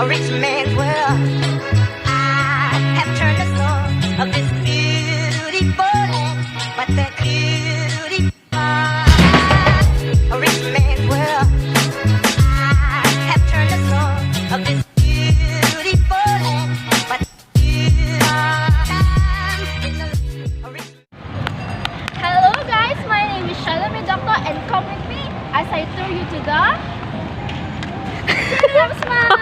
a rich man's world. I have turned the soul of this beautiful land, but that beauty, a rich man's world. I have turned the soul of this beautiful land, but Hello guys, my name is Shella Mae Docto and come with me as I tour you to the City of Smiles.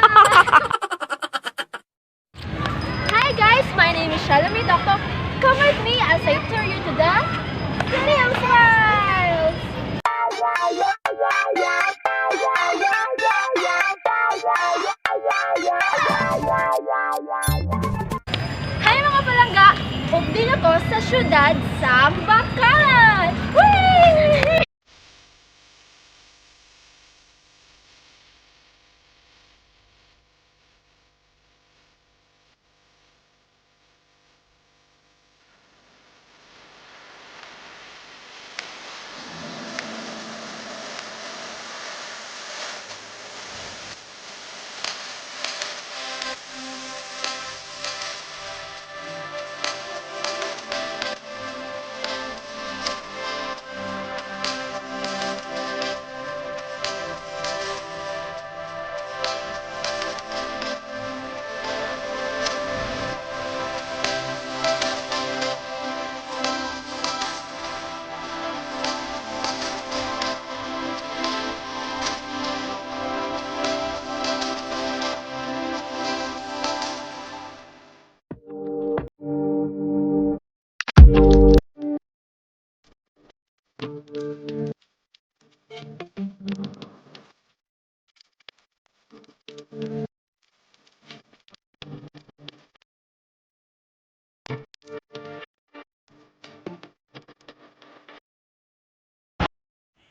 Hi guys, my name is Shella Mae Docto. Come with me as I tour you to the City of Smiles. Hi mga palangga! Update ako sa syudad sa Bacolod! Whee!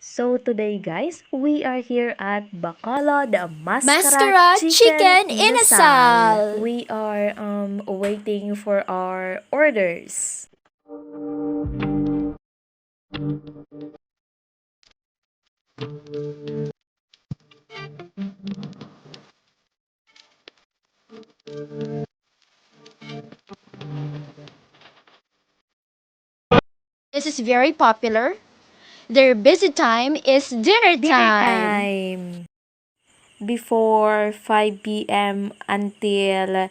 So today guys, we are here at Bacolod MASCARA Chicken Inasal. We are waiting for our orders. This is very popular. Their busy time is dinner time. Before 5 p.m. until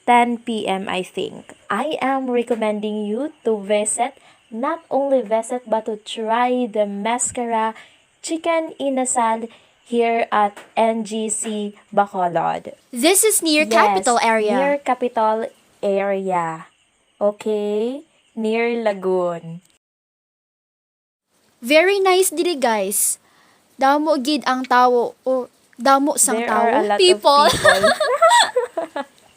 10 p.m. I think. I am recommending you to visit, not only visit but to try the MASCARA Chicken Inasal here at NGC Bacolod. This is near capital area. Near capital area. Okay? Near Lagoon. Very nice diri guys. Damo gid ang tawo o damo sang There are a tawo. lot People. of people.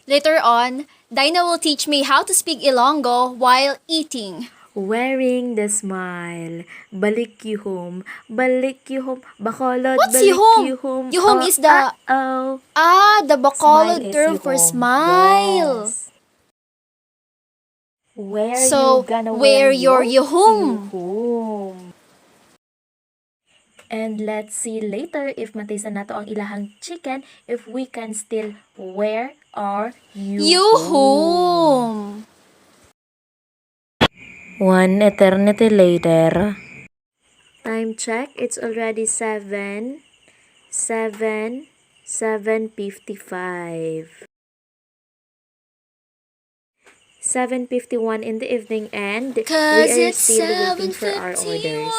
Later on, Daina will teach me how to speak Ilonggo while eating. Wearing the smile. Balik you home. Balik you home. Bacolod, What's balik yuhom? you home. Yuhom is the the Bacolod Smile is term for yuhom. smile. Yes. Where So, you gonna wear your your yuhom. yuhom. And let's see later if matisa nato ang ilahang chicken, if we can still wear our yuhom. Yuhom. One eternity later. Time check, it's already 7:55. 7:51 in the evening, and we are still waiting for our orders.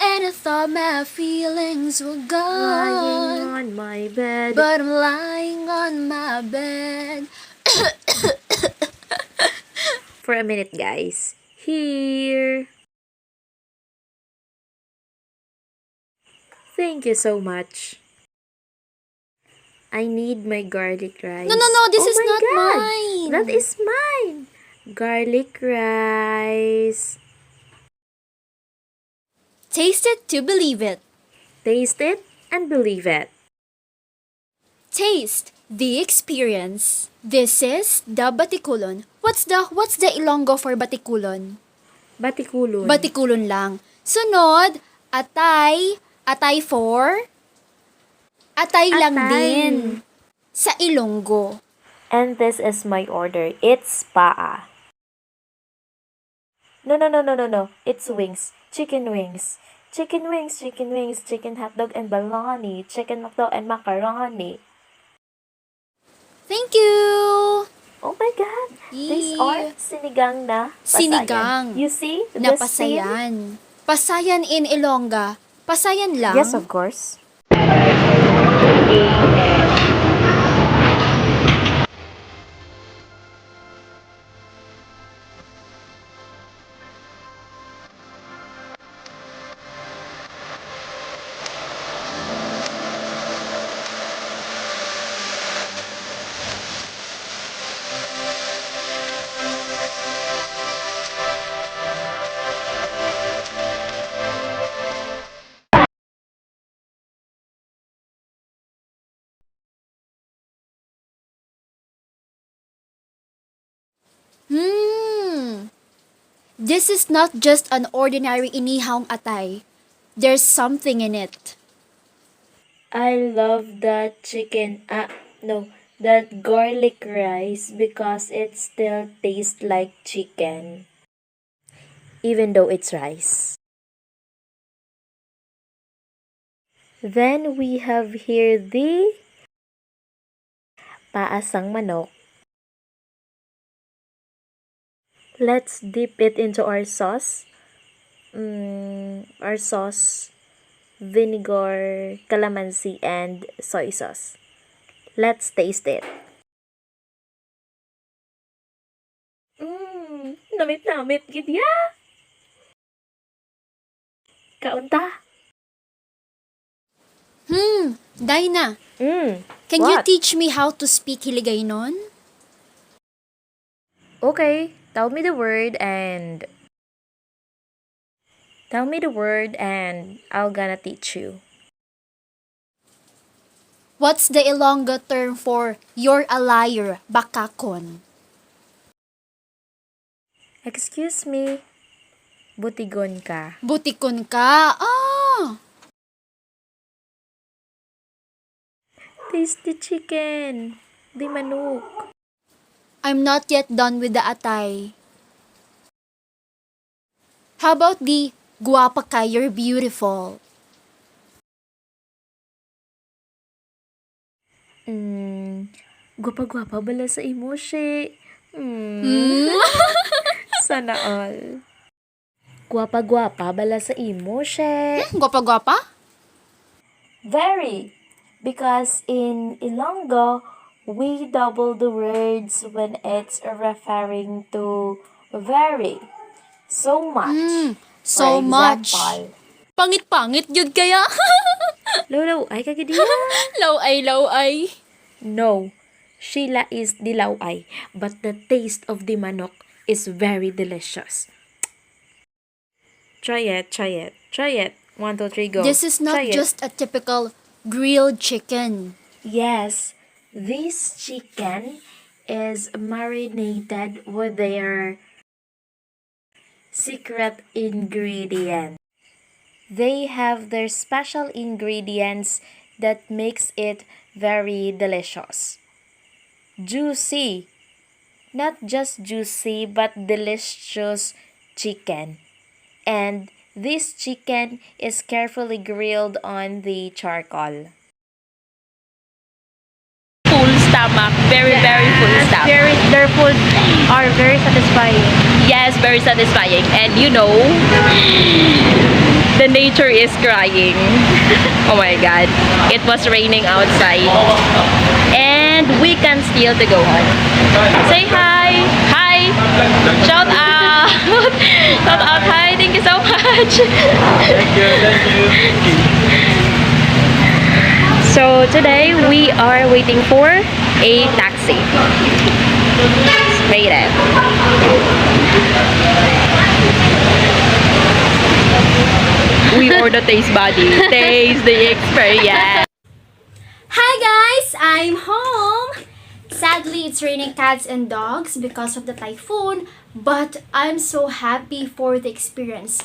And I thought my feelings were Lying gone, on my bed. but I'm lying on my bed. For a minute, guys. Here. Thank you so much. I need my garlic rice. No, this Oh is my not God. mine. That is mine. Garlic rice. Taste it to believe it. Taste it and believe it. Taste the experience. This is the Batikulon. What's the Ilonggo for Batikulon? Batikulon. Batikulon lang. Sunod, atay for Atay lang Atay. din. Sa Ilonggo. And this is my order. It's paa. No, no, no, no, no, no. It's wings. Chicken wings. Chicken wings, chicken hotdog and bologna, chicken McDo and macaroni. Thank you! Oh my God! These are sinigang na pasayan. Sinigang. You see? Na The scene? Pasayan. Pasayan in Ilongga. Pasayan lang? Yes, of course. This is not just an ordinary inihawng atay. There's something in it. I love that that garlic rice because it still tastes like chicken. Even though it's rice. Then we have here the paasang manok. Let's dip it into our sauce. Our sauce, vinegar, calamansi, and soy sauce. Let's taste it. Namit gid ya. Kaunta. Daina, can you What? teach me how to speak Hiligaynon? Okay, tell me the word and I'll gonna teach you. What's the Ilongga term for you're a liar, bakakon? Excuse me. Butigon ka. Butikon ka. Ah! Taste the chicken. Di manok. I'm not yet done with the atay. How about the guwapa ka, you're beautiful? Gwapa-gwapa bala sa imo, she. Sana all. Gwapa-gwapa bala sa imo, she. Guwapa-guwapa? Very. Because in Ilonggo, we double the words when it's referring to very. So much. So For much. example, Pangit-pangit yun kaya? Lolo, ay kagadiya. Law-ay. No, Sheila is dilaw ay, but the taste of the manok is very delicious. Try it. 1, 2, 3, go. This is not Try it. just a typical grilled chicken. Yes, this chicken is marinated with their secret ingredient. They have their special ingredients that makes it very delicious. Juicy. Not just juicy but delicious chicken. And this chicken is carefully grilled on the charcoal. Full stomach, very full stomach. Their food are very satisfying. Yes, very satisfying. And you know, the nature is crying. Oh my God, it was raining outside, and we can still to go home. Say hi, shout out, hi. Thank you so much. Thank you. So today we are waiting for a taxi. Straight in. We order taste buddy. Taste the experience. Hi guys! I'm home! Sadly, it's raining cats and dogs because of the typhoon, but I'm so happy for the experience.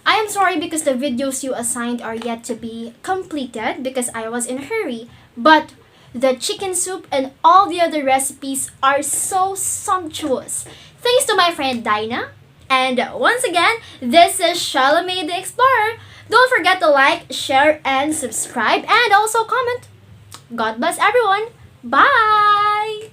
I am sorry because the videos you assigned are yet to be completed because I was in a hurry. But the chicken soup and all the other recipes are so sumptuous. Thanks to my friend Daina. And once again, this is Shella Mae the Explorer. Don't forget to like, share, and subscribe, and also comment. God bless everyone. Bye!